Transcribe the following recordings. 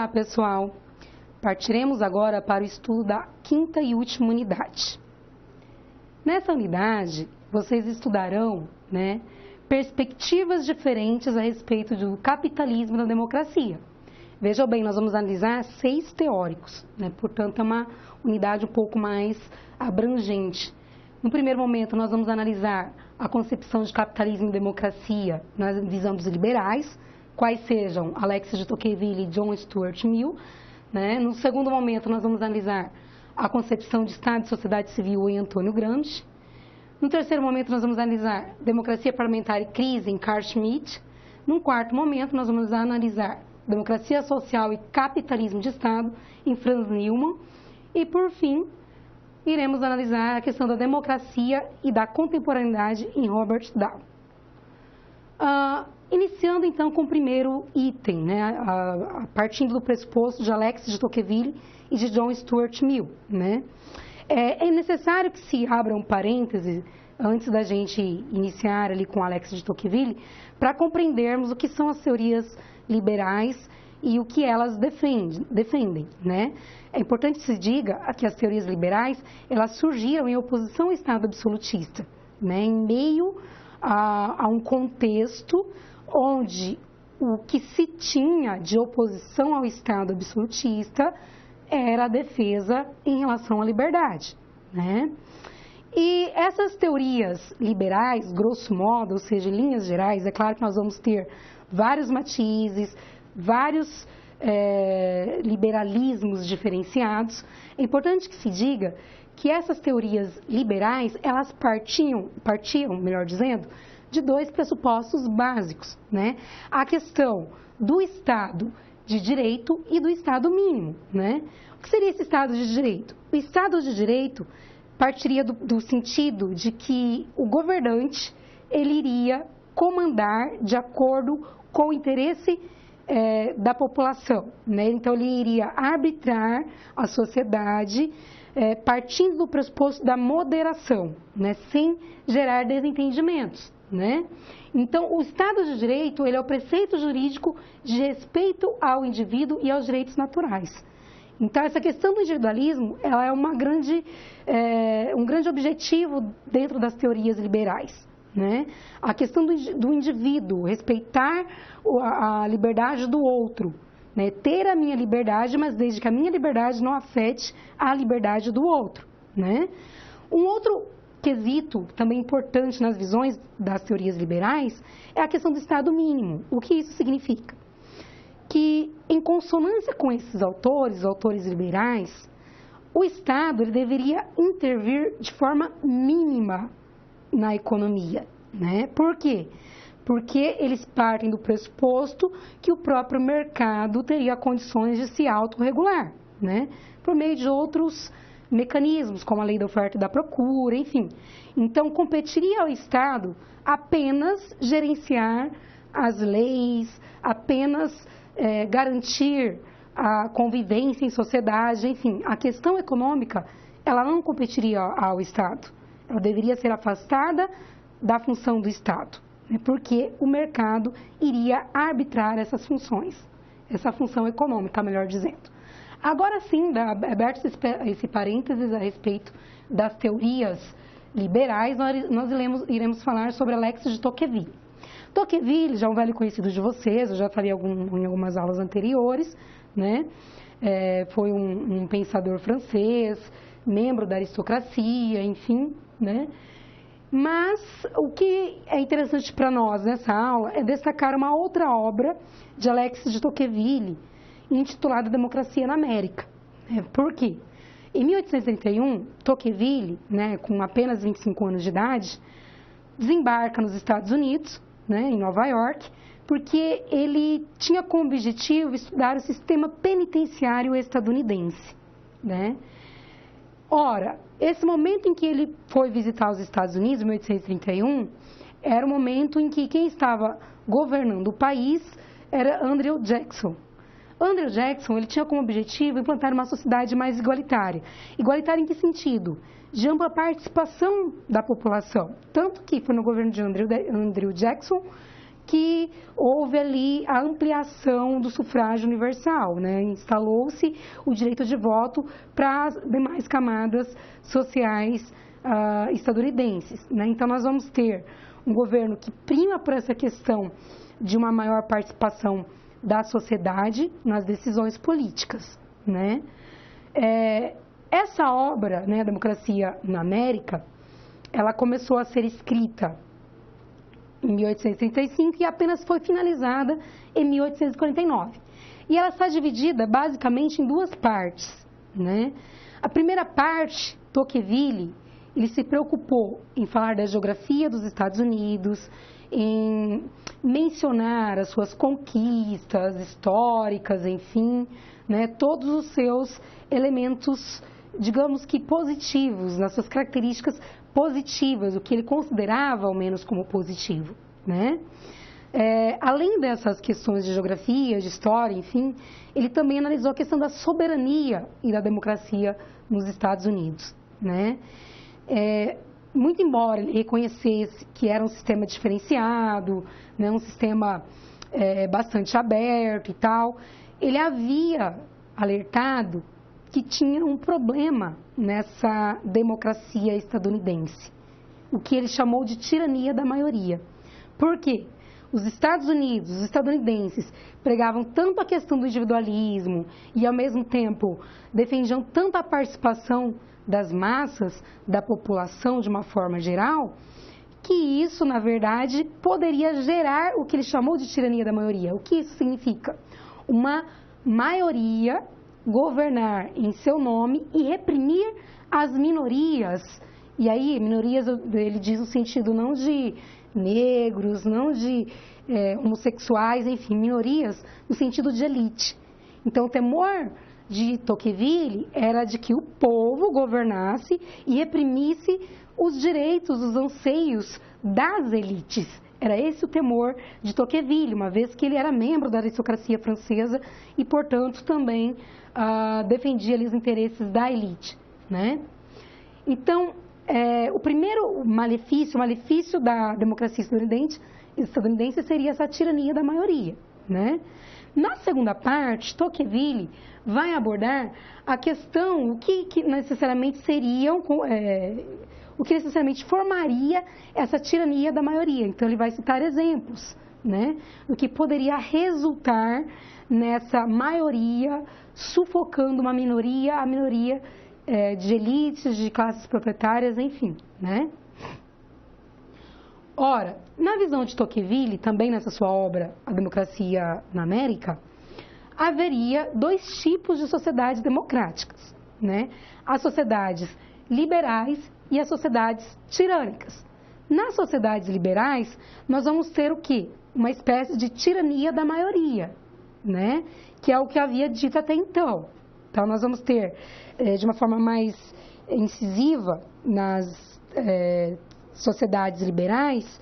Olá, pessoal! Partiremos agora para o estudo da quinta e última unidade. Nessa unidade, vocês estudarão, perspectivas diferentes a respeito do capitalismo e da democracia. Vejam bem, nós vamos analisar 6 teóricos, portanto é uma unidade um pouco mais abrangente. No primeiro momento, nós vamos analisar a concepção de capitalismo e democracia na visão dos liberais, quais sejam Alexis de Tocqueville e John Stuart Mill. No segundo momento, nós vamos analisar a concepção de Estado e sociedade civil em Antônio Gramsci. No terceiro momento, nós vamos analisar democracia parlamentar e crise em Carl Schmitt. No quarto momento, nós vamos analisar democracia social e capitalismo de Estado em Franz Neumann. E, por fim, iremos analisar a questão da democracia e da contemporaneidade em Robert Dahl. Iniciando, então, com o primeiro item, partindo do pressuposto de Alexis de Tocqueville e de John Stuart Mill. É necessário que se abra um parêntese antes da gente iniciar ali com Alexis de Tocqueville para compreendermos o que são as teorias liberais e o que elas defendem. É importante que se diga que as teorias liberais elas surgiram em oposição ao Estado absolutista, em meio a um contexto onde o que se tinha de oposição ao Estado absolutista era a defesa em relação à liberdade. E essas teorias liberais, grosso modo, ou seja, em linhas gerais, é claro que nós vamos ter vários matizes, vários liberalismos diferenciados. É importante que se diga que essas teorias liberais, elas partiam, melhor dizendo, de 2 pressupostos básicos, A questão do Estado de Direito e do Estado mínimo, O que seria esse Estado de Direito? O Estado de Direito partiria do sentido de que o governante, ele iria comandar de acordo com o interesse da população, Então, ele iria arbitrar a sociedade partindo do pressuposto da moderação, sem gerar desentendimentos. Então, o Estado de Direito ele é o preceito jurídico de respeito ao indivíduo e aos direitos naturais. Então, essa questão do individualismo ela é um grande objetivo dentro das teorias liberais. A questão do indivíduo, respeitar a liberdade do outro, ter a minha liberdade, mas desde que a minha liberdade não afete a liberdade do outro. Um outro quesito também importante nas visões das teorias liberais é a questão do Estado mínimo. O que isso significa? Que, em consonância com esses autores liberais, o Estado ele deveria intervir de forma mínima na economia. Por quê? Porque eles partem do pressuposto que o próprio mercado teria condições de se autorregular, por meio de outros mecanismos, como a lei da oferta e da procura, enfim. Então, competiria ao Estado apenas gerenciar as leis, apenas garantir a convivência em sociedade, enfim. A questão econômica, ela não competiria ao Estado. Ela deveria ser afastada da função do Estado, porque o mercado iria arbitrar essas funções, essa função econômica, melhor dizendo. Agora sim, aberto esse parênteses a respeito das teorias liberais, nós iremos falar sobre Alexis de Tocqueville. Tocqueville já é um velho conhecido de vocês, eu já falei em algumas aulas anteriores, foi um pensador francês, membro da aristocracia, enfim, Mas o que é interessante para nós nessa aula é destacar uma outra obra de Alexis de Tocqueville, intitulada Democracia na América. Por quê? Em 1831, Tocqueville, com apenas 25 anos de idade, desembarca nos Estados Unidos, em Nova York, porque ele tinha como objetivo estudar o sistema penitenciário estadunidense. Ora, esse momento em que ele foi visitar os Estados Unidos, em 1831, era o momento em que quem estava governando o país era Andrew Jackson. Andrew Jackson ele tinha como objetivo implantar uma sociedade mais igualitária. Igualitária em que sentido? De ampla participação da população. Tanto que foi no governo de Andrew Jackson que houve ali a ampliação do sufrágio universal, né? Instalou-se o direito de voto para as demais camadas sociais estadunidenses, né? Então, nós vamos ter um governo que prima por essa questão de uma maior participação da sociedade nas decisões políticas, né? Essa obra, né, Democracia na América, ela começou a ser escrita em 1835 e apenas foi finalizada em 1849. E ela está dividida basicamente em duas partes, né? A primeira parte, Tocqueville, ele se preocupou em falar da geografia dos Estados Unidos, em mencionar as suas conquistas históricas, enfim, né, todos os seus elementos, digamos que positivos, nas suas características positivas, o que ele considerava ao menos como positivo, né? Além dessas questões de geografia, de história, enfim, ele também analisou a questão da soberania e da democracia nos Estados Unidos, né? Muito embora ele reconhecesse que era um sistema diferenciado, né, um sistema bastante aberto e tal, ele havia alertado que tinha um problema nessa democracia estadunidense, o que ele chamou de tirania da maioria. Por quê? Os Estados Unidos, os estadunidenses, pregavam tanto a questão do individualismo e, ao mesmo tempo, defendiam tanto a participação das massas, da população de uma forma geral, que isso, na verdade, poderia gerar o que ele chamou de tirania da maioria. O que isso significa? Uma maioria governar em seu nome e reprimir as minorias. E aí, minorias, ele diz no sentido não de negros, não de homossexuais, enfim, minorias no sentido de elite. Então, o temor de Tocqueville era de que o povo governasse e reprimisse os direitos, os anseios das elites. Era esse o temor de Tocqueville, uma vez que ele era membro da aristocracia francesa e, portanto, também defendia ali os interesses da elite, né? Então, o primeiro malefício, o malefício da democracia estadunidense seria essa tirania da maioria, né? Na segunda parte, Tocqueville vai abordar a questão, o que necessariamente seriam, o que necessariamente formaria essa tirania da maioria. Então, ele vai citar exemplos, né, do que poderia resultar nessa maioria sufocando uma minoria, a minoria de elites, de classes proprietárias, enfim, né? Ora, na visão de Tocqueville, também nessa sua obra, A Democracia na América, haveria dois tipos de sociedades democráticas, né? As sociedades liberais e as sociedades tirânicas. Nas sociedades liberais, nós vamos ter o quê? Uma espécie de tirania da maioria, né? Que é o que havia dito até então. Então, nós vamos ter, de uma forma mais incisiva, nas sociedades liberais,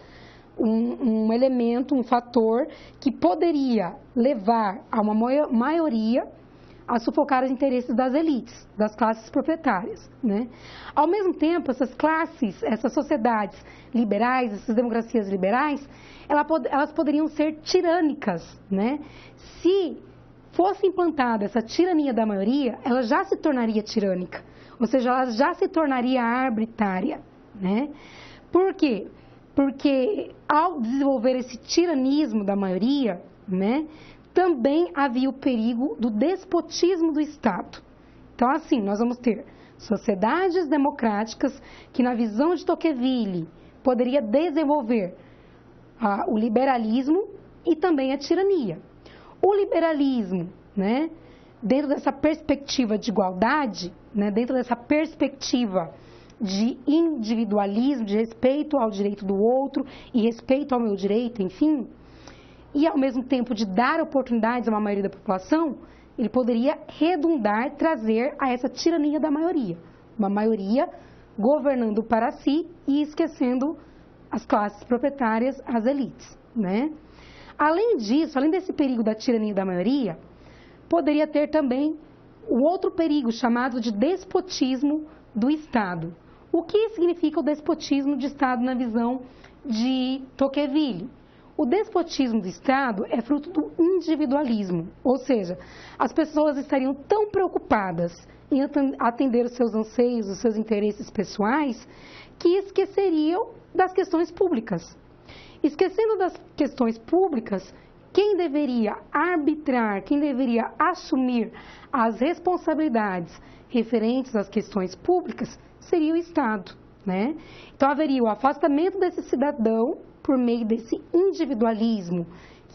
um elemento, um fator que poderia levar a uma maioria a sufocar os interesses das elites, das classes proprietárias, né? Ao mesmo tempo, essas classes, essas sociedades liberais, essas democracias liberais, elas poderiam ser tirânicas, né? Se fosse implantada essa tirania da maioria, ela já se tornaria tirânica, ou seja, ela já se tornaria arbitrária, né? Por quê? Porque ao desenvolver esse tiranismo da maioria, né, também havia o perigo do despotismo do Estado. Então, assim, nós vamos ter sociedades democráticas que, na visão de Tocqueville, poderia desenvolver o liberalismo e também a tirania. O liberalismo, né, dentro dessa perspectiva de igualdade, né, dentro dessa perspectiva de individualismo, de respeito ao direito do outro e respeito ao meu direito, enfim, e ao mesmo tempo de dar oportunidades a uma maioria da população, ele poderia redundar, trazer a essa tirania da maioria. Uma maioria governando para si e esquecendo as classes proprietárias, as elites, né? Além disso, além desse perigo da tirania da maioria, poderia ter também o outro perigo chamado de despotismo do Estado. O que significa o despotismo de Estado na visão de Tocqueville? O despotismo do Estado é fruto do individualismo, ou seja, as pessoas estariam tão preocupadas em atender os seus anseios, os seus interesses pessoais, que esqueceriam das questões públicas. Esquecendo das questões públicas, quem deveria arbitrar, quem deveria assumir as responsabilidades referentes às questões públicas seria o Estado, né? Então haveria o afastamento desse cidadão por meio desse individualismo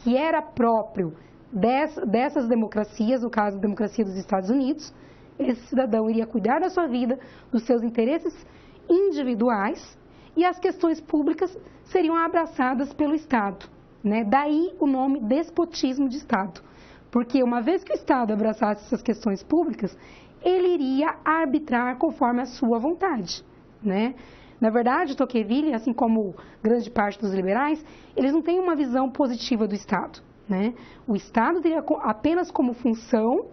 que era próprio dessas democracias, no caso a democracia dos Estados Unidos. Esse cidadão iria cuidar da sua vida, dos seus interesses individuais, e as questões públicas seriam abraçadas pelo Estado, né? Daí o nome despotismo de Estado, porque uma vez que o Estado abraçasse essas questões públicas, ele iria arbitrar conforme a sua vontade, né? Na verdade, Tocqueville, assim como grande parte dos liberais, eles não têm uma visão positiva do Estado, né? O Estado teria apenas como função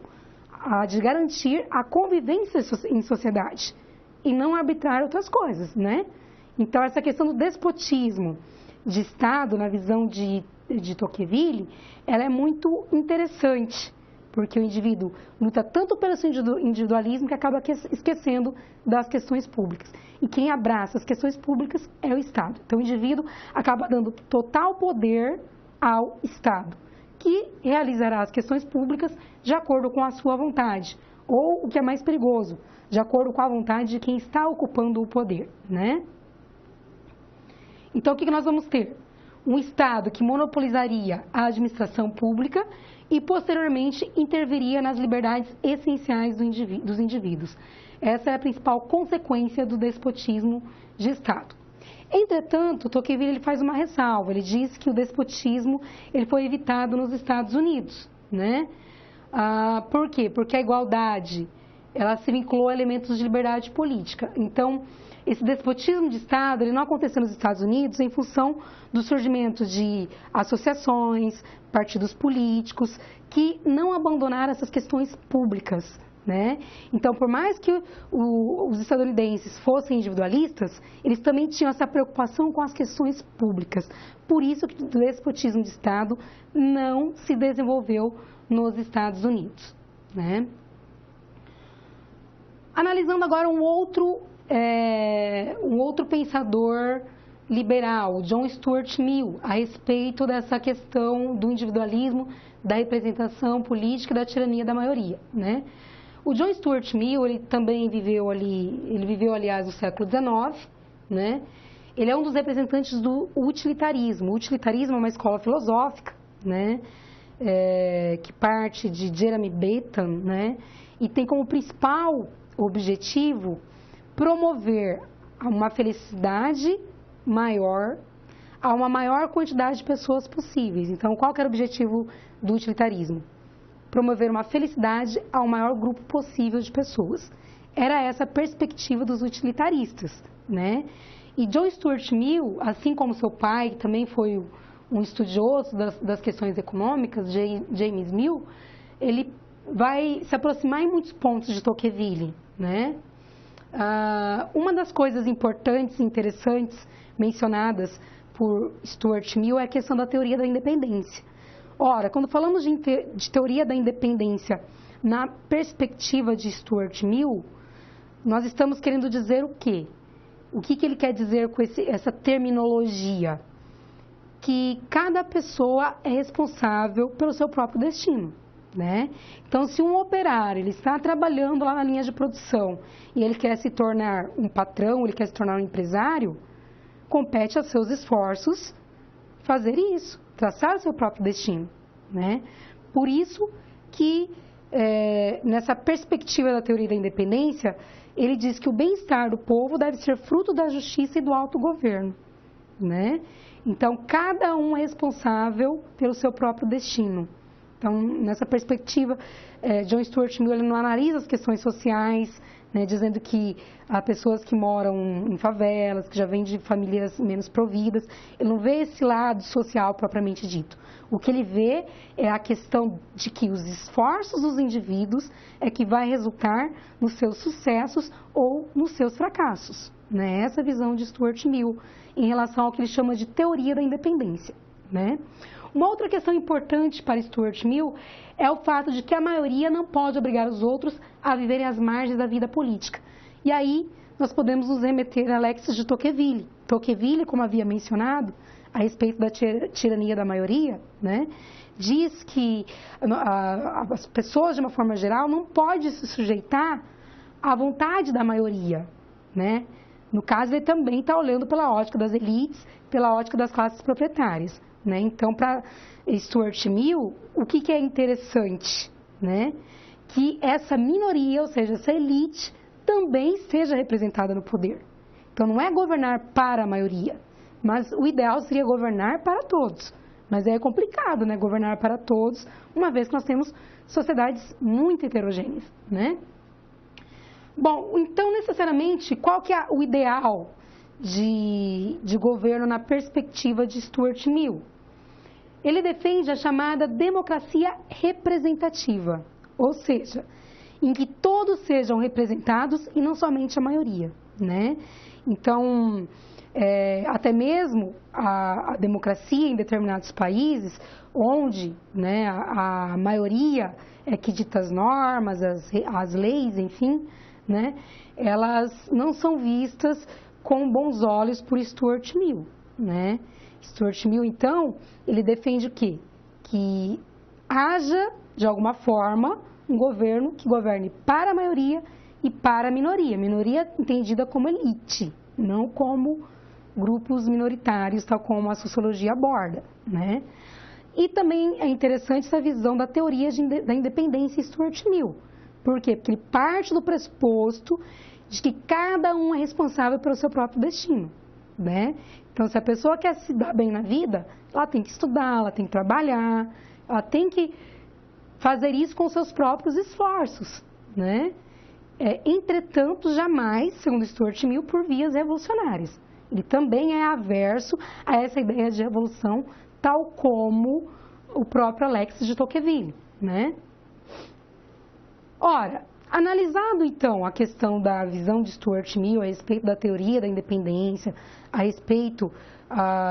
a de garantir a convivência em sociedade e não arbitrar outras coisas, né? Então, essa questão do despotismo de Estado, na visão de Tocqueville, ela é muito interessante, porque o indivíduo luta tanto pelo seu individualismo que acaba esquecendo das questões públicas. E quem abraça as questões públicas é o Estado. Então, o indivíduo acaba dando total poder ao Estado, que realizará as questões públicas de acordo com a sua vontade, ou, o que é mais perigoso, de acordo com a vontade de quem está ocupando o poder, né? Então, o que nós vamos ter? Um Estado que monopolizaria a administração pública e, posteriormente, interviria nas liberdades essenciais dos indivíduos. Essa é a principal consequência do despotismo de Estado. Entretanto, Tocqueville ele faz uma ressalva. Ele diz que o despotismo ele foi evitado nos Estados Unidos, né? Por quê? Porque a igualdade ela se vinculou a elementos de liberdade política. Então, esse despotismo de Estado ele não aconteceu nos Estados Unidos em função do surgimento de associações, partidos políticos, que não abandonaram essas questões públicas, né? Então, por mais que os estadunidenses fossem individualistas, eles também tinham essa preocupação com as questões públicas. Por isso que o despotismo de Estado não se desenvolveu nos Estados Unidos, né? Analisando agora um outro pensador liberal, John Stuart Mill, a respeito dessa questão do individualismo, da representação política e da tirania da maioria, né? O John Stuart Mill, ele também viveu aliás, no século XIX, né? Ele é um dos representantes do utilitarismo. O utilitarismo é uma escola filosófica, né? Que parte de Jeremy Bentham, né? E tem como principal objetivo promover uma felicidade maior a uma maior quantidade de pessoas possíveis. Então, qual que era o objetivo do utilitarismo? Promover uma felicidade ao maior grupo possível de pessoas. Era essa a perspectiva dos utilitaristas, né? E John Stuart Mill, assim como seu pai, que também foi um estudioso das questões econômicas, James Mill, ele vai se aproximar em muitos pontos de Tocqueville, né? Uma das coisas importantes e interessantes mencionadas por Stuart Mill é a questão da teoria da independência. Ora, quando falamos de teoria da independência na perspectiva de Stuart Mill, nós estamos querendo dizer o quê? O que ele quer dizer com essa terminologia? Que cada pessoa é responsável pelo seu próprio destino, né? Então, se um operário ele está trabalhando lá na linha de produção e ele quer se tornar um patrão, ele quer se tornar um empresário, compete aos seus esforços fazer isso, traçar o seu próprio destino, né? Por isso que, nessa perspectiva da teoria da independência, ele diz que o bem-estar do povo deve ser fruto da justiça e do autogoverno, né? Então, cada um é responsável pelo seu próprio destino. Então, nessa perspectiva, John Stuart Mill ele não analisa as questões sociais, né, dizendo que há pessoas que moram em favelas, que já vêm de famílias menos providas. Ele não vê esse lado social propriamente dito. O que ele vê é a questão de que os esforços dos indivíduos é que vai resultar nos seus sucessos ou nos seus fracassos, né? Essa é a visão de Stuart Mill em relação ao que ele chama de teoria da independência, né? Uma outra questão importante para Stuart Mill é o fato de que a maioria não pode obrigar os outros a viverem às margens da vida política. E aí nós podemos nos remeter a Alexis de Tocqueville. Tocqueville, como havia mencionado, a respeito da tirania da maioria, né, diz que as pessoas, de uma forma geral, não podem se sujeitar à vontade da maioria, né? No caso, ele também está olhando pela ótica das elites, pela ótica das classes proprietárias, né? Então, para Stuart Mill, o que é interessante, né? Que essa minoria, ou seja, essa elite, também seja representada no poder. Então, não é governar para a maioria, mas o ideal seria governar para todos. Mas é complicado, né? Governar para todos, uma vez que nós temos sociedades muito heterogêneas, né? Bom, então, necessariamente, qual que é o ideal de governo na perspectiva de Stuart Mill? Ele defende a chamada democracia representativa, ou seja, em que todos sejam representados e não somente a maioria, né? Então, até mesmo a democracia em determinados países, onde, né, a maioria é que dita as normas, as leis, enfim, né, elas não são vistas com bons olhos por Stuart Mill, né? Stuart Mill, então, ele defende o quê? Que haja, de alguma forma, um governo que governe para a maioria e para a minoria. Minoria entendida como elite, não como grupos minoritários, tal como a sociologia aborda, né? E também é interessante essa visão da teoria da independência em Stuart Mill. Por quê? Porque ele parte do pressuposto de que cada um é responsável pelo seu próprio destino, né? Então, se a pessoa quer se dar bem na vida, ela tem que estudar, ela tem que trabalhar, ela tem que fazer isso com seus próprios esforços, né? Entretanto, jamais, segundo Stuart Mill, por vias revolucionárias. Ele também é averso a essa ideia de revolução, tal como o próprio Alexis de Tocqueville, né? Ora, analisado então a questão da visão de Stuart Mill a respeito da teoria da independência, a respeito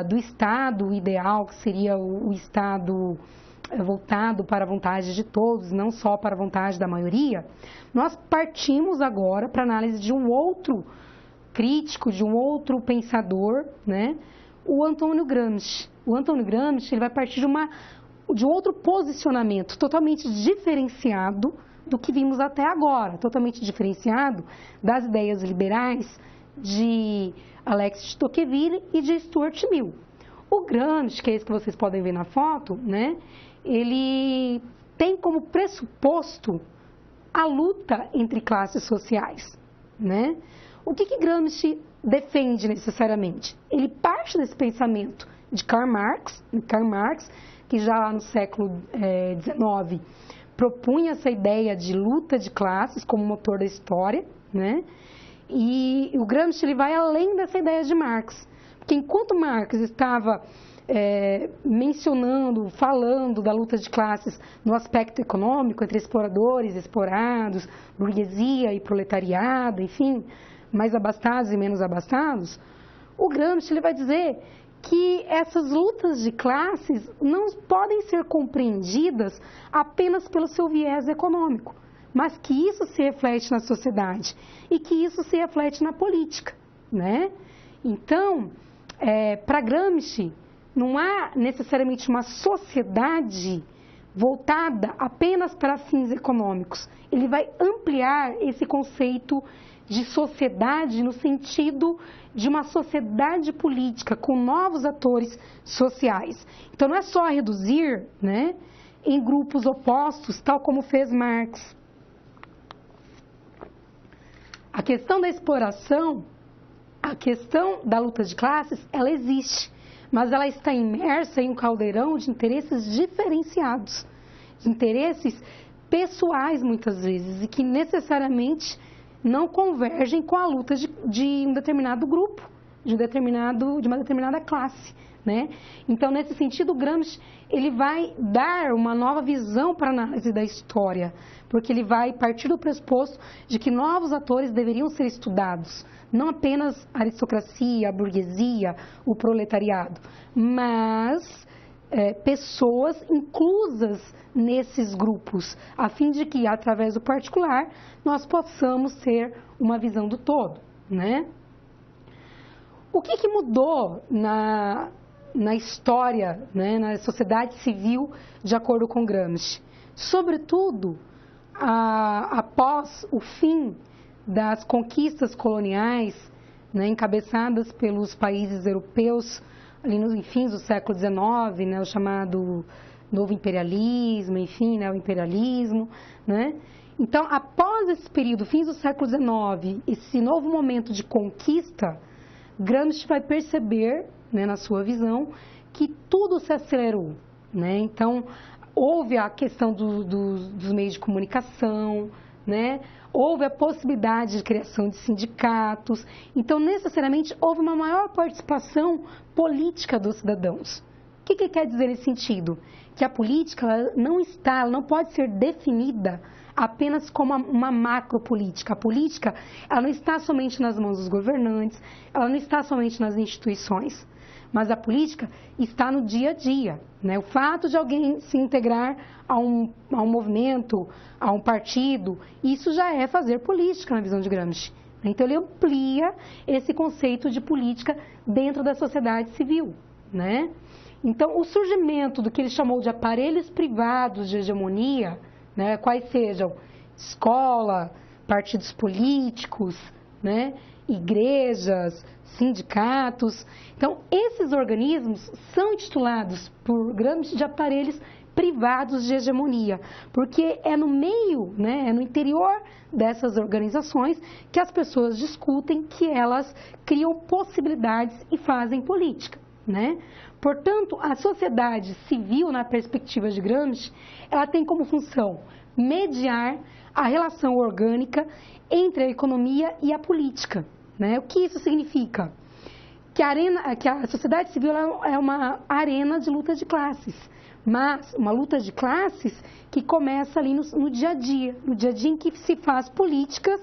do Estado ideal, que seria o Estado voltado para a vontade de todos, não só para a vontade da maioria, nós partimos agora para a análise de um outro crítico, de um outro pensador, né? O Antônio Gramsci. O Antônio Gramsci ele vai partir de um outro posicionamento totalmente diferenciado do que vimos até agora, totalmente diferenciado das ideias liberais de Alexis de Tocqueville e de Stuart Mill. O Gramsci, que é esse que vocês podem ver na foto, né, ele tem como pressuposto a luta entre classes sociais, né? O que Gramsci defende necessariamente? Ele parte desse pensamento de Karl Marx, que já lá no século XIX propunha essa ideia de luta de classes como motor da história, né? E o Gramsci ele vai além dessa ideia de Marx, porque enquanto Marx estava mencionando, falando da luta de classes no aspecto econômico, entre exploradores, explorados, burguesia e proletariado, enfim, mais abastados e menos abastados, o Gramsci ele vai dizer que essas lutas de classes não podem ser compreendidas apenas pelo seu viés econômico, mas que isso se reflete na sociedade e que isso se reflete na política, né? Então, para Gramsci, não há necessariamente uma sociedade voltada apenas para fins econômicos. Ele vai ampliar esse conceito de sociedade no sentido de uma sociedade política com novos atores sociais. Então, não é só reduzir, né, em grupos opostos, tal como fez Marx. A questão da exploração, a questão da luta de classes, ela existe, mas ela está imersa em um caldeirão de interesses diferenciados, de interesses pessoais muitas vezes, e que necessariamente não convergem com a luta de um determinado grupo, de uma determinada classe, né? Então, nesse sentido, o Gramsci ele vai dar uma nova visão para a análise da história, porque ele vai partir do pressuposto de que novos atores deveriam ser estudados, não apenas a aristocracia, a burguesia, o proletariado, mas pessoas inclusas nesses grupos, a fim de que, através do particular, nós possamos ter uma visão do todo, né? O que mudou na história, né, na sociedade civil, de acordo com Gramsci? Sobretudo, após o fim das conquistas coloniais, né, encabeçadas pelos países europeus, ali nos fins do século XIX, né, o chamado novo imperialismo, enfim, né, o imperialismo, né? Então, após esse período, fins do século XIX, esse novo momento de conquista, Gramsci vai perceber, né, na sua visão, que tudo se acelerou, né? Então, houve a questão dos meios de comunicação, né? Houve a possibilidade de criação de sindicatos. Então, necessariamente, houve uma maior participação política dos cidadãos. O que quer dizer nesse sentido? Que a política ela não pode ser definida apenas como uma macropolítica. A política, ela não está somente nas mãos dos governantes, ela não está somente nas instituições, mas a política está no dia a dia, né? O fato de alguém se integrar a um movimento, a um partido, isso já é fazer política na visão de Gramsci. Então, ele amplia esse conceito de política dentro da sociedade civil, né? Então, o surgimento do que ele chamou de aparelhos privados de hegemonia, né, quais sejam escola, partidos políticos, né, igrejas, sindicatos. Então, esses organismos são intitulados por Gramsci de aparelhos privados de hegemonia, porque é no meio, né, é no interior dessas organizações que as pessoas discutem, que elas criam possibilidades e fazem política, né? Portanto, a sociedade civil, na perspectiva de Gramsci, ela tem como função mediar a relação orgânica entre a economia e a política, né? O que isso significa? Que a sociedade civil é uma arena de luta de classes, mas uma luta de classes que começa ali no dia a dia em que se faz política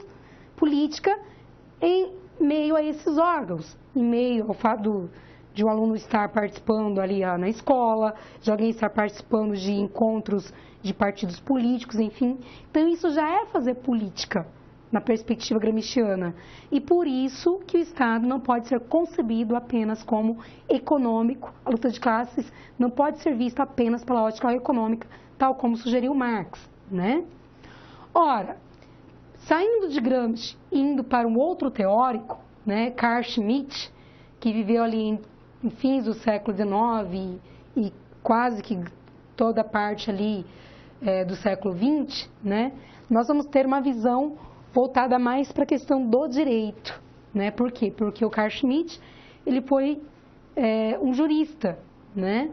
em meio a esses órgãos, em meio ao fato de um aluno estar participando ali na escola, de alguém estar participando de encontros de partidos políticos, enfim. Então, isso já é fazer política na perspectiva gramsciana. E por isso que o Estado não pode ser concebido apenas como econômico. A luta de classes não pode ser vista apenas pela ótica econômica, tal como sugeriu Marx, né? Ora, saindo de Gramsci e indo para um outro teórico, né, Carl Schmitt, que viveu ali em fins do século XIX e quase que toda a parte ali do século XX, né, nós vamos ter uma visão voltada mais para a questão do direito, né? Por quê? Porque o Carl Schmitt, ele foi um jurista, né?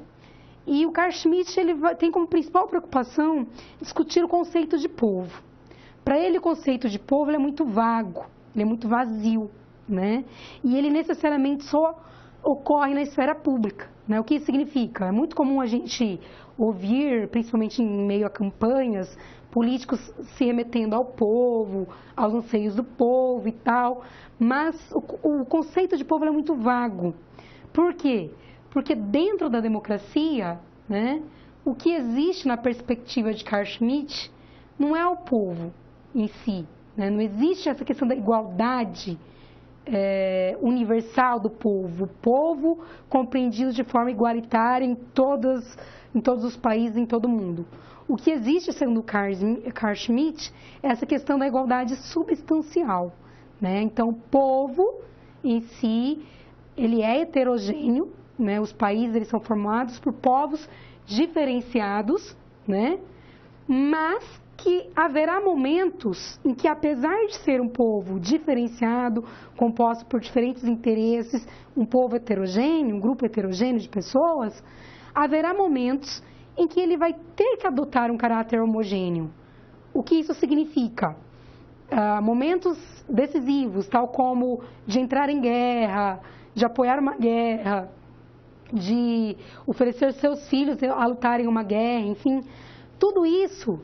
E o Carl Schmitt, ele tem como principal preocupação discutir o conceito de povo. Para ele, o conceito de povo ele é muito vago, ele é muito vazio, né? E ele necessariamente só ocorre na esfera pública, né? O que isso significa? É muito comum a gente ouvir, principalmente em meio a campanhas, políticos se remetendo ao povo, aos anseios do povo e tal, mas o conceito de povo é muito vago. Por quê? Porque dentro da democracia, né, o que existe na perspectiva de Carl Schmitt não é o povo em si, né? Não existe essa questão da igualdade universal do povo, o povo compreendido de forma igualitária em todos os países, em todo o mundo. O que existe, segundo Carl Schmitt, é essa questão da igualdade substancial, né? Então, o povo em si, ele é heterogêneo, né? Os países eles são formados por povos diferenciados, né? Mas que haverá momentos em que, apesar de ser um povo diferenciado, composto por diferentes interesses, um povo heterogêneo, um grupo heterogêneo de pessoas, haverá momentos em que ele vai ter que adotar um caráter homogêneo. O que isso significa? Momentos decisivos, tal como de entrar em guerra, de apoiar uma guerra, de oferecer seus filhos a lutarem uma guerra, enfim, tudo isso,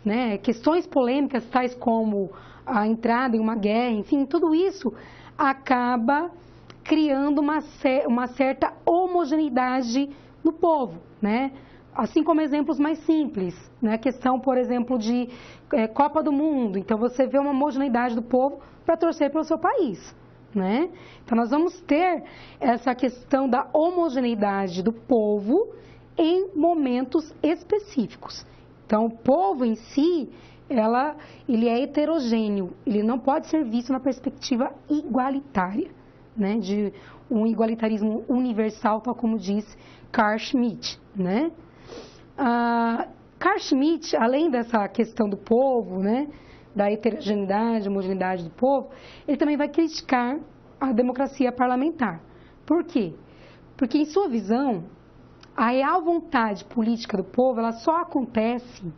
né, questões polêmicas tais como a entrada em uma guerra, enfim, tudo isso acaba criando uma certa homogeneidade no povo, né? Assim como exemplos mais simples, né? A questão, por exemplo, de Copa do Mundo. Então, você vê uma homogeneidade do povo para torcer pelo seu país, né? Então, nós vamos ter essa questão da homogeneidade do povo em momentos específicos. Então, o povo em si, ele é heterogêneo, ele não pode ser visto na perspectiva igualitária, né? De um igualitarismo universal, tal como disse Carl Schmitt, né? Carl Schmitt, além dessa questão do povo, né, da heterogeneidade, homogeneidade do povo, ele também vai criticar a democracia parlamentar. Por quê? Porque, em sua visão, a real vontade política do povo, ela só acontece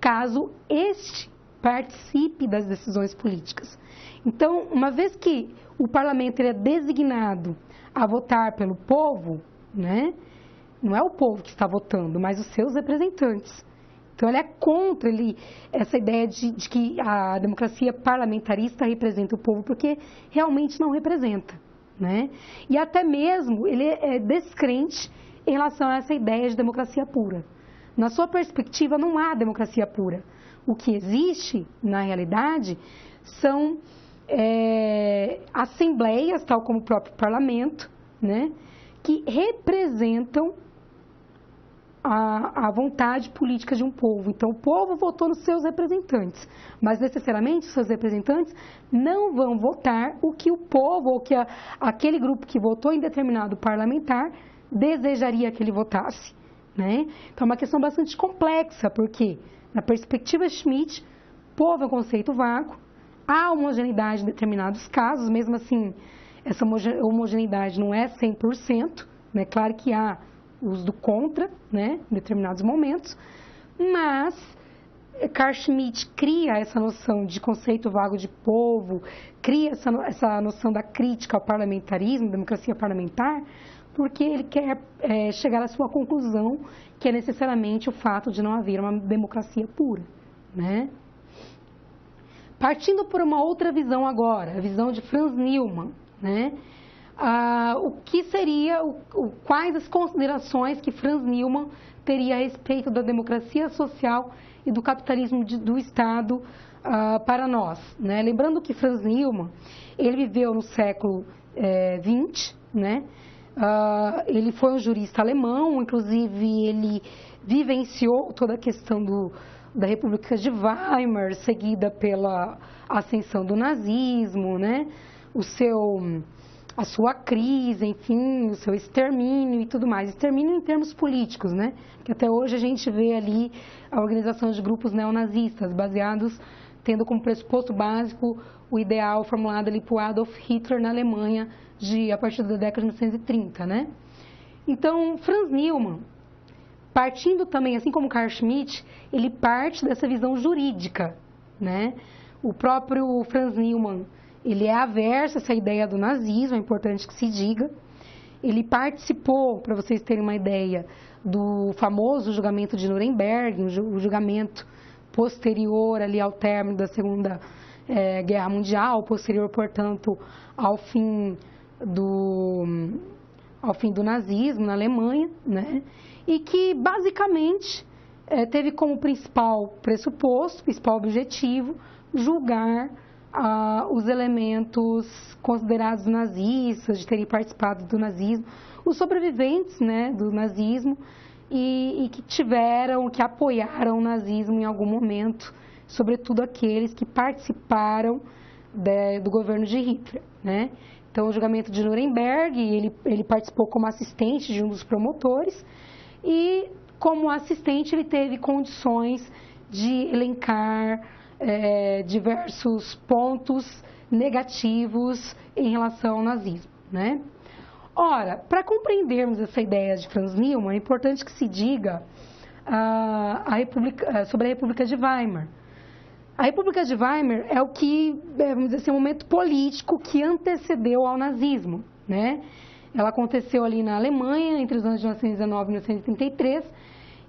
caso este participe das decisões políticas. Então, uma vez que o parlamento ele é designado a votar pelo povo, né, não é o povo que está votando, mas os seus representantes. Então, ele é contra essa ideia de que a democracia parlamentarista representa o povo, porque realmente não representa, né? E até mesmo ele é descrente em relação a essa ideia de democracia pura. Na sua perspectiva, não há democracia pura. O que existe, na realidade, são assembleias, tal como o próprio parlamento, né, que representam a vontade política de um povo. Então, o povo votou nos seus representantes, mas necessariamente os seus representantes não vão votar o que o povo ou que aquele grupo que votou em determinado parlamentar desejaria que ele votasse, né? Então, é uma questão bastante complexa, porque, na perspectiva Schmitt, povo é um conceito vago, há homogeneidade em determinados casos, mesmo assim, essa homogeneidade não é 100%, né? Claro que há uso do contra, né, em determinados momentos, mas Carl Schmitt cria essa noção de conceito vago de povo, cria essa noção da crítica ao parlamentarismo, democracia parlamentar, porque ele quer chegar à sua conclusão, que é necessariamente o fato de não haver uma democracia pura, né? Partindo por uma outra visão agora, a visão de Franz Newman, né? O que seria, quais as considerações que Franz Newman teria a respeito da democracia social e do capitalismo do Estado para nós, né? Lembrando que Franz Newman, ele viveu no século XX, né? Ele foi um jurista alemão, inclusive ele vivenciou toda a questão da República de Weimar, seguida pela ascensão do nazismo, né? A sua crise, enfim, o seu extermínio e tudo mais. Extermínio em termos políticos, né? Que até hoje a gente vê ali a organização de grupos neonazistas, baseados, tendo como pressuposto básico o ideal formulado ali por Adolf Hitler na Alemanha a partir da década de 1930, né? Então, Franz Newman, partindo também, assim como Carl Schmitt, ele parte dessa visão jurídica, né? O próprio Franz Newman, ele é averso a essa ideia do nazismo, é importante que se diga. Ele participou, para vocês terem uma ideia, do famoso julgamento de Nuremberg, o julgamento posterior ali ao término da Segunda Guerra Mundial, posterior, portanto, ao fim do nazismo na Alemanha, né? E que, basicamente, teve como principal pressuposto, principal objetivo, julgar os elementos considerados nazistas, de terem participado do nazismo, os sobreviventes, né, do nazismo e que apoiaram o nazismo em algum momento, sobretudo aqueles que participaram do governo de Hitler, né? Então, o julgamento de Nuremberg, ele participou como assistente de um dos promotores e, como assistente, ele teve condições de elencar diversos pontos negativos em relação ao nazismo, né? Ora, para compreendermos essa ideia de Franz Newman, é importante que se diga sobre a República de Weimar. A República de Weimar é vamos dizer assim, um momento político que antecedeu ao nazismo, né? Ela aconteceu ali na Alemanha, entre os anos de 1919 e 1933,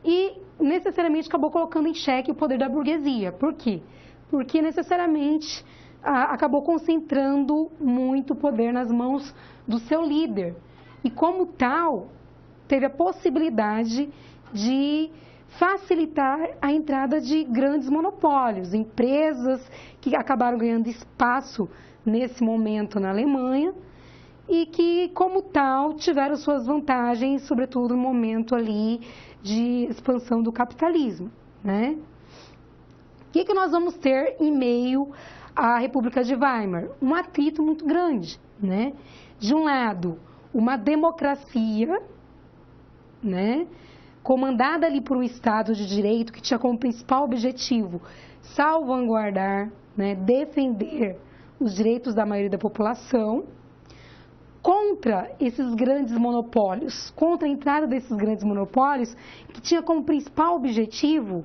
e necessariamente acabou colocando em xeque o poder da burguesia. Por quê? Porque necessariamente acabou concentrando muito poder nas mãos do seu líder. E como tal, teve a possibilidade de facilitar a entrada de grandes monopólios, empresas que acabaram ganhando espaço nesse momento na Alemanha e que, como tal, tiveram suas vantagens, sobretudo no momento ali de expansão do capitalismo, né? O que nós vamos ter em meio à República de Weimar? Um atrito muito grande, né? De um lado, uma democracia, né, comandada ali por um Estado de Direito que tinha como principal objetivo salvaguardar, né, defender os direitos da maioria da população, contra esses grandes monopólios, contra a entrada desses grandes monopólios que tinha como principal objetivo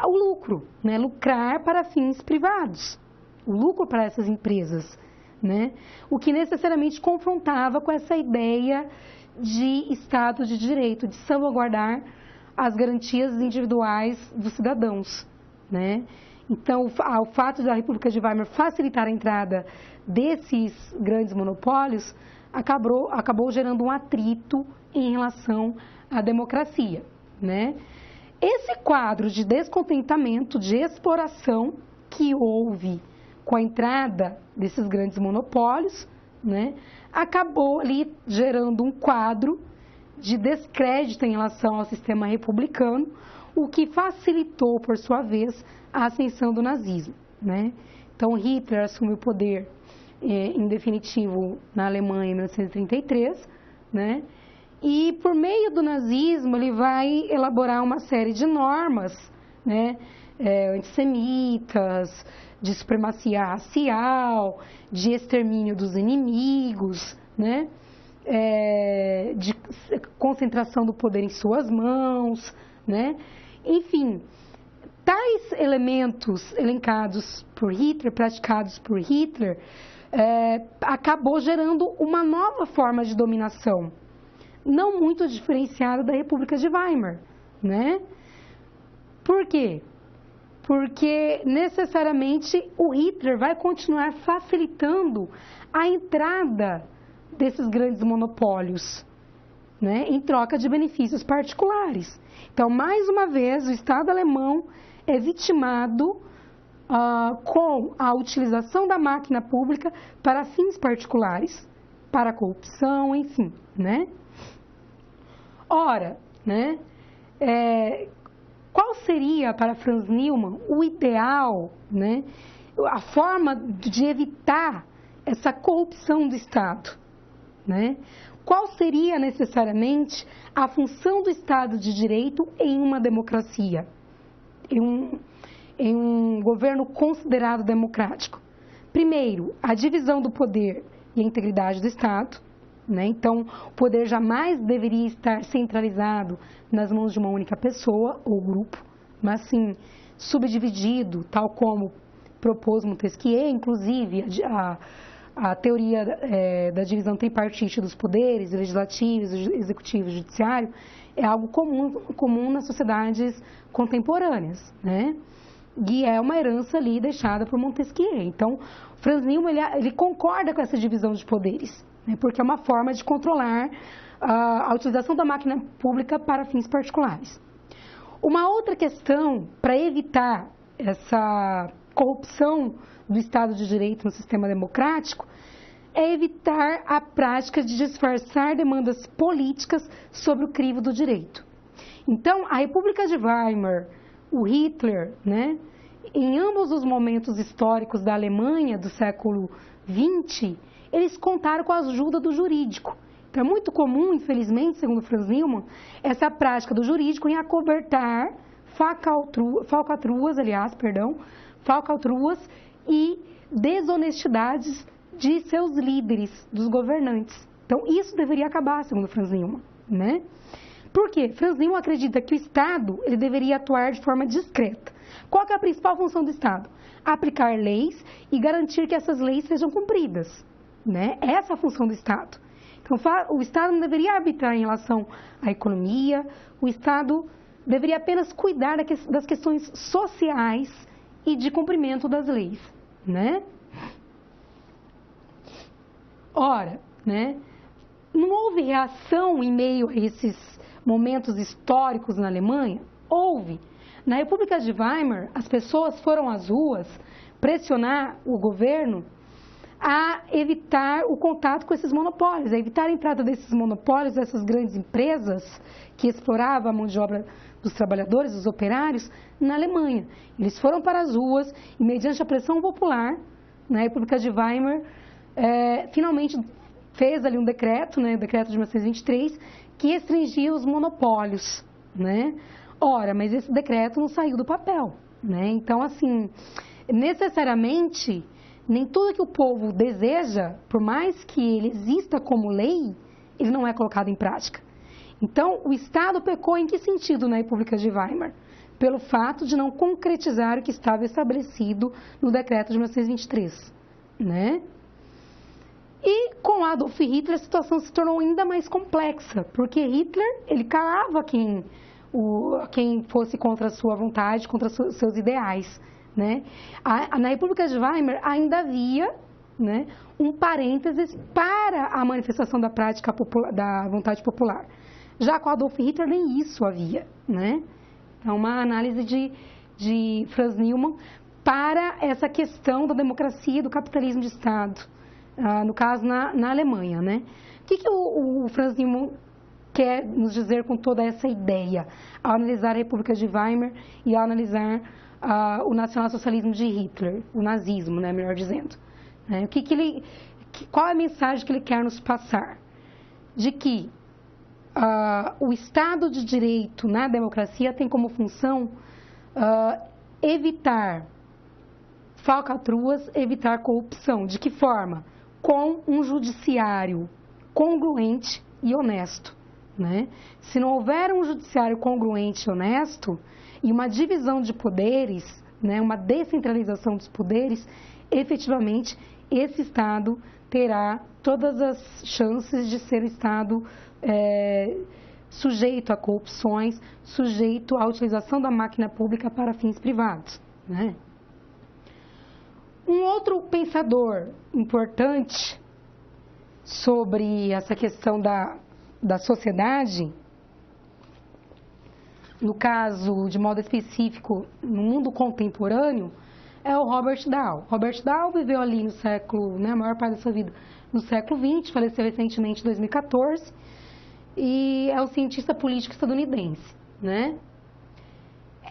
o lucro, né, lucrar para fins privados, o lucro para essas empresas, né, o que necessariamente confrontava com essa ideia de Estado de Direito, de salvaguardar as garantias individuais dos cidadãos, né? Então, o fato da República de Weimar facilitar a entrada desses grandes monopólios acabou gerando um atrito em relação à democracia, né? Esse quadro de descontentamento, de exploração que houve com a entrada desses grandes monopólios, né, acabou ali gerando um quadro de descrédito em relação ao sistema republicano, o que facilitou, por sua vez, a ascensão do nazismo, né? Então, Hitler assumiu o poder, em definitivo, na Alemanha em 1933, né? E, por meio do nazismo, ele vai elaborar uma série de normas, né, antissemitas, de supremacia racial, de extermínio dos inimigos, né? De concentração do poder em suas mãos, né? Enfim, tais elementos elencados por Hitler, praticados por Hitler, acabou gerando uma nova forma de dominação, não muito diferenciada da República de Weimar, né? Por quê? Porque necessariamente o Hitler vai continuar facilitando a entrada desses grandes monopólios, né, em troca de benefícios particulares. Então, mais uma vez, o Estado alemão é vitimado com a utilização da máquina pública para fins particulares, para corrupção, enfim, né? Ora, né, qual seria para Franz Neumann o ideal, né, a forma de evitar essa corrupção do Estado, né? Qual seria necessariamente a função do Estado de Direito em uma democracia, em um governo considerado democrático? Primeiro, a divisão do poder e a integridade do Estado, né? Então, o poder jamais deveria estar centralizado nas mãos de uma única pessoa ou grupo, mas sim subdividido, tal como propôs Montesquieu. Inclusive, a teoria da divisão tripartite dos poderes, legislativo, executivo e judiciário, é algo comum nas sociedades contemporâneas, né? E é uma herança ali deixada por Montesquieu. Então, Franz Neumann ele concorda com essa divisão de poderes, né? Porque é uma forma de controlar a utilização da máquina pública para fins particulares. Uma outra questão para evitar essa corrupção do Estado de Direito no sistema democrático é evitar a prática de disfarçar demandas políticas sobre o crivo do direito. Então, a República de Weimar, o Hitler, né, em ambos os momentos históricos da Alemanha do século XX, eles contaram com a ajuda do jurídico. Então, é muito comum, infelizmente, segundo Franz Neumann, essa prática do jurídico em acobertar falcatruas e desonestidades de seus líderes, dos governantes. Então, isso deveria acabar, segundo Franz Neumann, né? Por quê? Franz Neumann acredita que o Estado ele deveria atuar de forma discreta. Qual que é a principal função do Estado? Aplicar leis e garantir que essas leis sejam cumpridas, né? Essa é a função do Estado. Então, o Estado não deveria arbitrar em relação à economia, o Estado deveria apenas cuidar das questões sociais e de cumprimento das leis, né? Ora, né, não houve reação em meio a esses momentos históricos na Alemanha? Houve. Na República de Weimar, as pessoas foram às ruas pressionar o governo a evitar o contato com esses monopólios, a evitar a entrada desses monopólios, dessas grandes empresas que exploravam a mão de obra dos trabalhadores, dos operários, na Alemanha. Eles foram para as ruas e, mediante a pressão popular, na República de Weimar, finalmente fez ali um decreto, né, o decreto de 1923, que restringia os monopólios, né? Ora, mas esse decreto não saiu do papel, né? Então, assim, necessariamente, nem tudo que o povo deseja, por mais que ele exista como lei, ele não é colocado em prática. Então, o Estado pecou em que sentido na República de Weimar? Pelo fato de não concretizar o que estava estabelecido no decreto de 1923, né? E com Adolf Hitler a situação se tornou ainda mais complexa, porque Hitler, ele calava quem fosse contra a sua vontade, contra os seus ideais, né? Na República de Weimar ainda havia, né, um parênteses para a manifestação da prática da vontade popular. Já com Adolf Hitler nem isso havia, né? É uma análise de Franz Neumann para essa questão da democracia e do capitalismo de Estado, no caso na Alemanha, né? O que o Franz Neumann quer nos dizer com toda essa ideia, ao analisar a República de Weimar e ao analisar o nacionalsocialismo de Hitler, o nazismo, né, melhor dizendo? Qual é a mensagem que ele quer nos passar? De que o Estado de Direito na democracia tem como função evitar falcatruas, evitar corrupção. De que forma? Com um judiciário congruente e honesto, né? Se não houver um judiciário congruente e honesto e uma divisão de poderes, né, uma descentralização dos poderes, efetivamente esse Estado terá todas as chances de ser um Estado sujeito a corrupções, sujeito à utilização da máquina pública para fins privados, né? Um outro pensador importante sobre essa questão da sociedade, no caso, de modo específico, no mundo contemporâneo, é o Robert Dahl. Robert Dahl viveu ali no século, né, a maior parte da sua vida no século XX, faleceu recentemente em 2014, e é um cientista político estadunidense, né?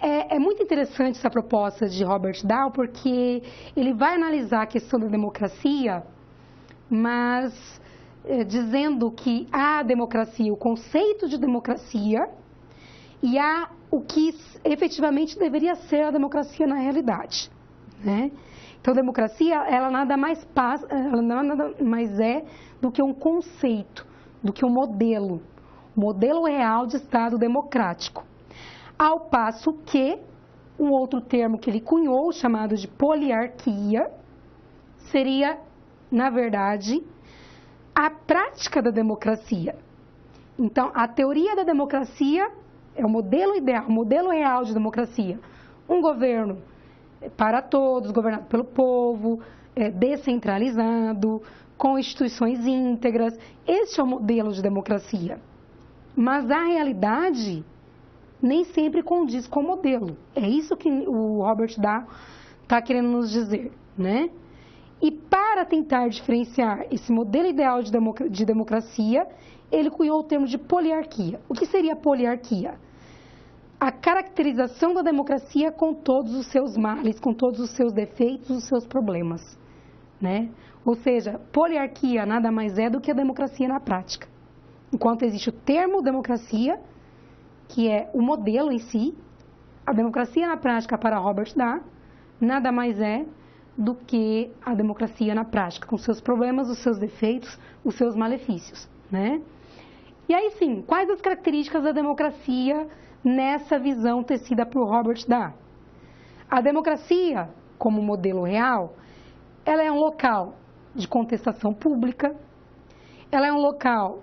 É muito interessante essa proposta de Robert Dahl, porque ele vai analisar a questão da democracia, mas dizendo que há a democracia, o conceito de democracia, e há o que efetivamente deveria ser a democracia na realidade, né? Então, a democracia, ela nada mais é do que um conceito, do que um modelo real de Estado democrático. Ao passo que um outro termo que ele cunhou, chamado de poliarquia, seria, na verdade, a prática da democracia. Então, a teoria da democracia é o modelo ideal, o modelo real de democracia. Um governo para todos, governado pelo povo, descentralizado, com instituições íntegras. Este é o modelo de democracia. Mas a realidade nem sempre condiz com o modelo. É isso que o Robert Dahl está querendo nos dizer, né? E para tentar diferenciar esse modelo ideal de democracia, ele cunhou o termo de poliarquia. O que seria poliarquia? A caracterização da democracia com todos os seus males, com todos os seus defeitos, os seus problemas, né? Ou seja, poliarquia nada mais é do que a democracia na prática. Enquanto existe o termo democracia, que é o modelo em si, a democracia na prática para Robert Dahl nada mais é do que a democracia na prática, com seus problemas, os seus defeitos, os seus malefícios, né? E aí sim, quais as características da democracia nessa visão tecida por Robert Dahl? A democracia, como modelo real, ela é um local de contestação pública, ela é um local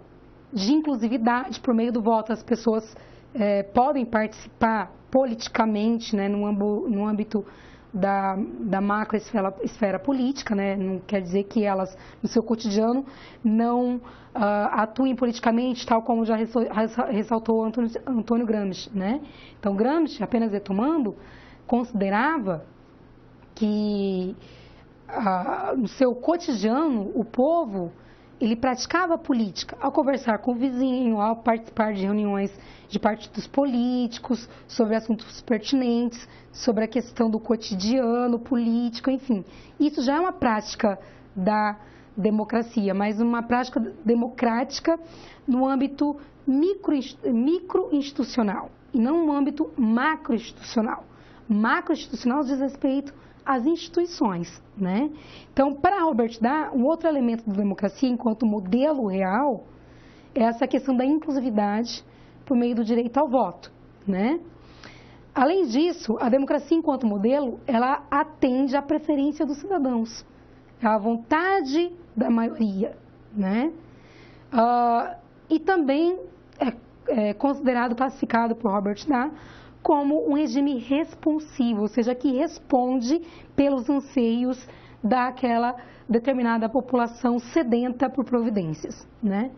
de inclusividade, por meio do voto as pessoas podem participar politicamente, né, no âmbito da macroesfera política, né? Não quer dizer que elas, no seu cotidiano, não atuem politicamente, tal como já ressaltou Antônio Gramsci, né? Então, Gramsci, apenas retomando, considerava que no seu cotidiano, o povo, ele praticava política ao conversar com o vizinho, ao participar de reuniões de partidos políticos, sobre assuntos pertinentes, sobre a questão do cotidiano político, enfim. Isso já é uma prática da democracia, mas uma prática democrática no âmbito microinstitucional e não no âmbito macroinstitucional. Macroinstitucional diz respeito às instituições, né? Então, para Robert Dahl, um outro elemento da democracia, enquanto modelo real, é essa questão da inclusividade por meio do direito ao voto, né? Além disso, a democracia enquanto modelo, ela atende à preferência dos cidadãos, à vontade da maioria, né? E também é considerado, classificado por Robert Dahl, como um regime responsivo, ou seja, que responde pelos anseios daquela determinada população sedenta por providências, né?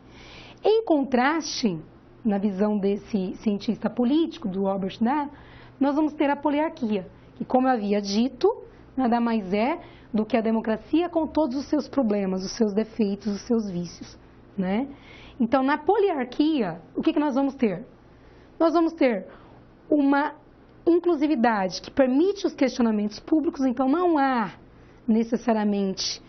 Em contraste, na visão desse cientista político, do Robert Dahl, nós vamos ter a poliarquia, que, como eu havia dito, nada mais é do que a democracia com todos os seus problemas, os seus defeitos, os seus vícios, né? Então, na poliarquia, o que nós vamos ter? Nós vamos ter uma inclusividade que permite os questionamentos públicos, então não há necessariamente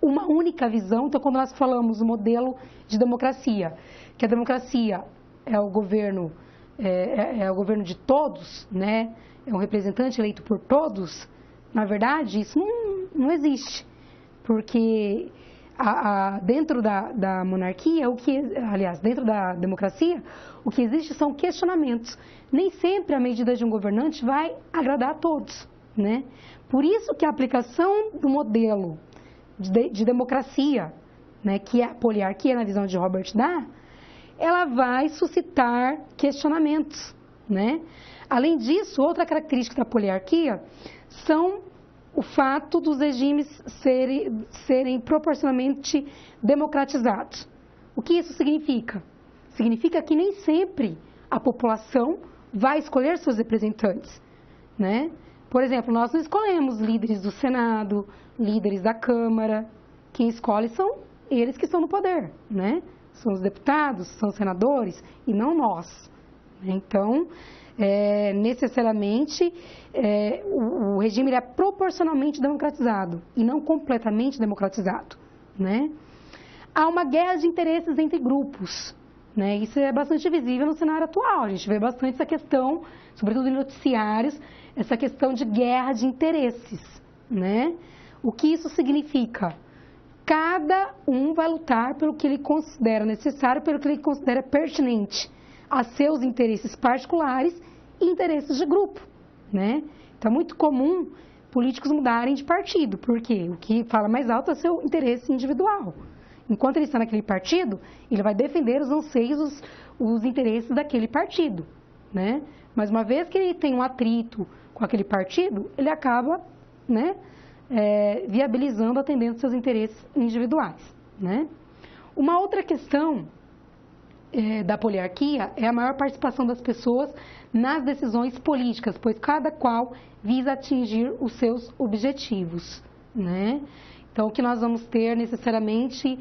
uma única visão. Então, quando nós falamos do modelo de democracia, que a democracia é o governo de todos, né? É um representante eleito por todos, na verdade, isso não existe, porque dentro da monarquia, dentro da democracia, o que existe são questionamentos. Nem sempre a medida de um governante vai agradar a todos, né? Por isso que a aplicação do modelo de democracia, né, que é a poliarquia na visão de Robert Dahl, ela vai suscitar questionamentos, né? Além disso, outra característica da poliarquia são o fato dos regimes serem proporcionalmente democratizados. O que isso significa? Significa que nem sempre a população vai escolher seus representantes, né? Por exemplo, nós não escolhemos líderes do Senado, líderes da Câmara. Quem escolhe são eles que estão no poder, né? São os deputados, são os senadores e não nós. Então, necessariamente, o regime é proporcionalmente democratizado e não completamente democratizado, né? Há uma guerra de interesses entre grupos, né? Isso é bastante visível no cenário atual. A gente vê bastante essa questão, sobretudo em noticiários, essa questão de guerra de interesses, né? O que isso significa? Cada um vai lutar pelo que ele considera necessário, pelo que ele considera pertinente a seus interesses particulares e interesses de grupo, né? Então, é muito comum políticos mudarem de partido, porque o que fala mais alto é seu interesse individual. Enquanto ele está naquele partido, ele vai defender os anseios, os interesses daquele partido, né? Mas uma vez que ele tem um atrito com aquele partido, ele acaba, né, viabilizando, atendendo seus interesses individuais, né? Uma outra questão da poliarquia é a maior participação das pessoas nas decisões políticas, pois cada qual visa atingir os seus objetivos, né? Então, o que nós vamos ter necessariamente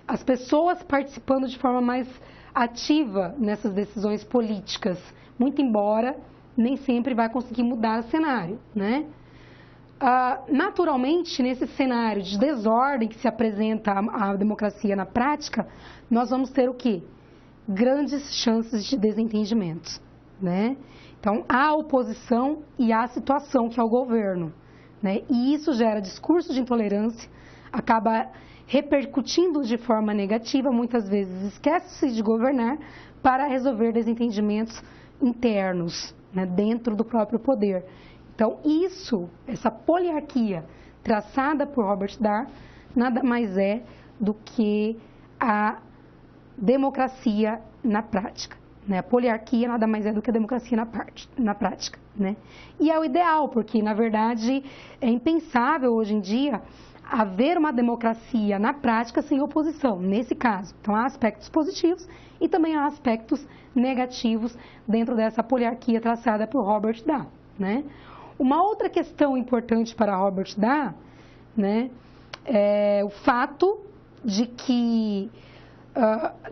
as pessoas participando de forma mais ativa nessas decisões políticas, muito embora nem sempre vai conseguir mudar o cenário, né? Naturalmente, nesse cenário de desordem que se apresenta a democracia na prática, nós vamos ter o quê? Grandes chances de desentendimentos, né? Então, há oposição e há situação que é o governo, né? E isso gera discurso de intolerância, acaba repercutindo de forma negativa, muitas vezes esquece-se de governar para resolver desentendimentos internos, né, dentro do próprio poder. Então, essa poliarquia traçada por Robert Dahl, nada mais é do que a democracia na prática. né? A poliarquia nada mais é do que a democracia na prática, né? E é o ideal, porque, na verdade, é impensável hoje em dia haver uma democracia na prática sem oposição, nesse caso. Então, há aspectos positivos e também há aspectos negativos dentro dessa poliarquia traçada por Robert Dahl, né? Uma outra questão importante para Robert Dahl, né, é o fato de que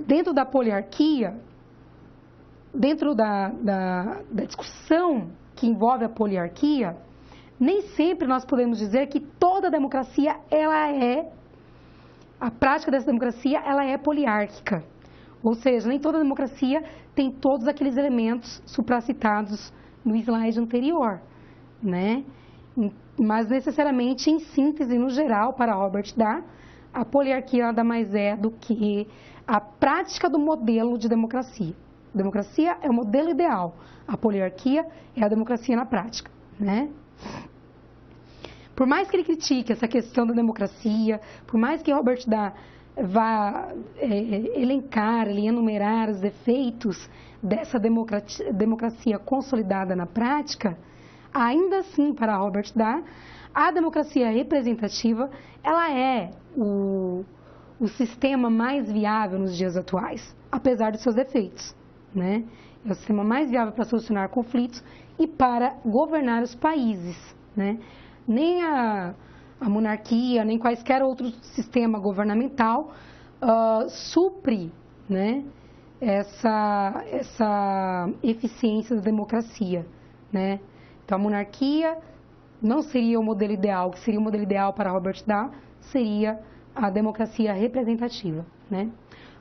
dentro da poliarquia, dentro da discussão que envolve a poliarquia, nem sempre nós podemos dizer que toda democracia, a prática dessa democracia, ela é poliárquica. Ou seja, nem toda democracia tem todos aqueles elementos supracitados no slide anterior, né? Mas necessariamente, em síntese, no geral, para Robert Dahl, a poliarquia nada mais é do que a prática do modelo de democracia. Democracia é o modelo ideal, a poliarquia é a democracia na prática, né? Por mais que ele critique essa questão da democracia, por mais que Robert Dahl vá enumerar os defeitos dessa democracia consolidada na prática, ainda assim, para Robert Dahl, a democracia representativa, ela é o sistema mais viável nos dias atuais, apesar dos seus defeitos, né? É o sistema mais viável para solucionar conflitos e para governar os países, né? Nem a monarquia, nem quaisquer outro sistema governamental supre, né, essa eficiência da democracia, né? Então, a monarquia não seria o modelo ideal. O que seria o modelo ideal para Robert Dahl seria a democracia representativa, né?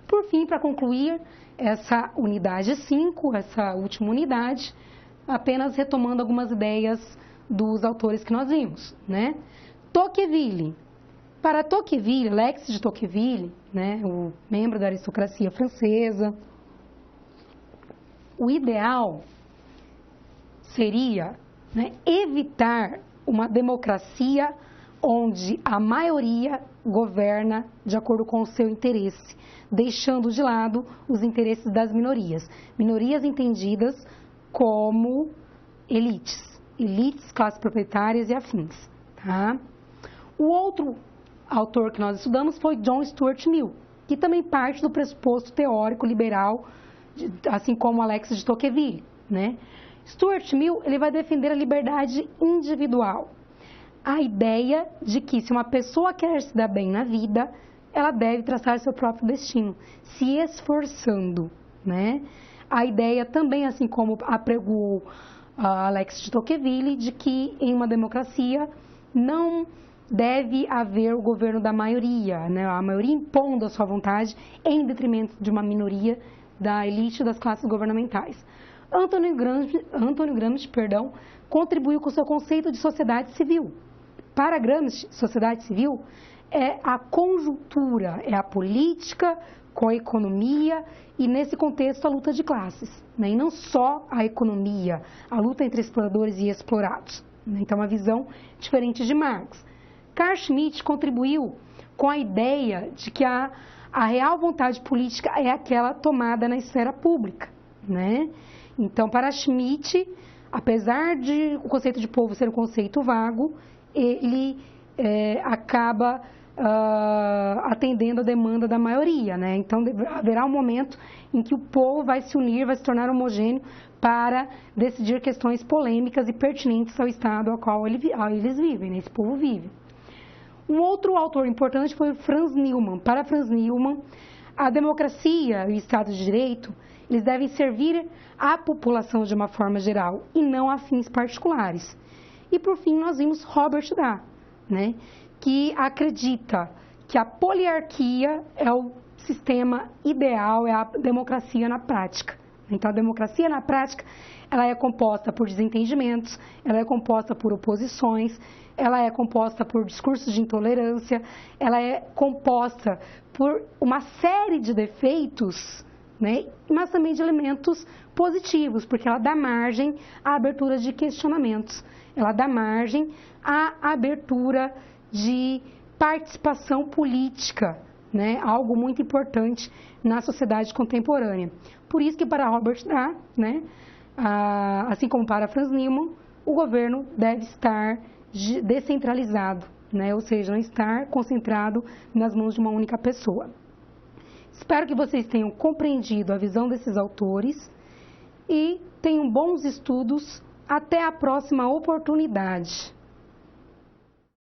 Por fim, para concluir essa unidade 5, essa última unidade, apenas retomando algumas ideias dos autores que nós vimos, né? Tocqueville. Para Tocqueville, Alexis de Tocqueville, né, o membro da aristocracia francesa, o ideal seria, né, evitar uma democracia onde a maioria governa de acordo com o seu interesse, deixando de lado os interesses das minorias. Minorias entendidas como elites, classes proprietárias e afins, tá? O outro autor que nós estudamos foi John Stuart Mill, que também parte do pressuposto teórico liberal, assim como Alexis de Tocqueville, né? Stuart Mill, ele vai defender a liberdade individual, a ideia de que se uma pessoa quer se dar bem na vida, ela deve traçar seu próprio destino, se esforçando, né? A ideia também, assim como apregoou Alexis de Tocqueville, de que em uma democracia não deve haver o governo da maioria, né? A maioria impondo a sua vontade em detrimento de uma minoria da elite das classes governamentais. Antônio Gramsci, contribuiu com o seu conceito de sociedade civil. Para Gramsci, sociedade civil é a conjuntura, é a política com a economia e, nesse contexto, a luta de classes, né? E não só a economia, a luta entre exploradores e explorados, né? Então, uma visão diferente de Marx. Carl Schmitt contribuiu com a ideia de que a real vontade política é aquela tomada na esfera pública, né? Então, para Schmitt, apesar de o conceito de povo ser um conceito vago, ele acaba atendendo a demanda da maioria, né? Então, haverá um momento em que o povo vai se unir, vai se tornar homogêneo para decidir questões polêmicas e pertinentes ao estado ao qual eles vivem, né? Esse povo vive. Um outro autor importante foi Franz Neumann. Para Franz Neumann, a democracia e o Estado de Direito, eles devem servir à população de uma forma geral e não a fins particulares. E, por fim, nós vimos Robert Dahl, né, que acredita que a poliarquia é o sistema ideal, é a democracia na prática. Então, a democracia na prática, ela é composta por desentendimentos, ela é composta por oposições, ela é composta por discursos de intolerância, ela é composta por uma série de defeitos, né, mas também de elementos positivos, porque ela dá margem à abertura de questionamentos, ela dá margem à abertura de participação política, né, algo muito importante na sociedade contemporânea. Por isso que para Robert Dra, né, assim como para Franz Newman, o governo deve estar descentralizado, né, ou seja, não estar concentrado nas mãos de uma única pessoa. Espero que vocês tenham compreendido a visão desses autores e tenham bons estudos. Até a próxima oportunidade.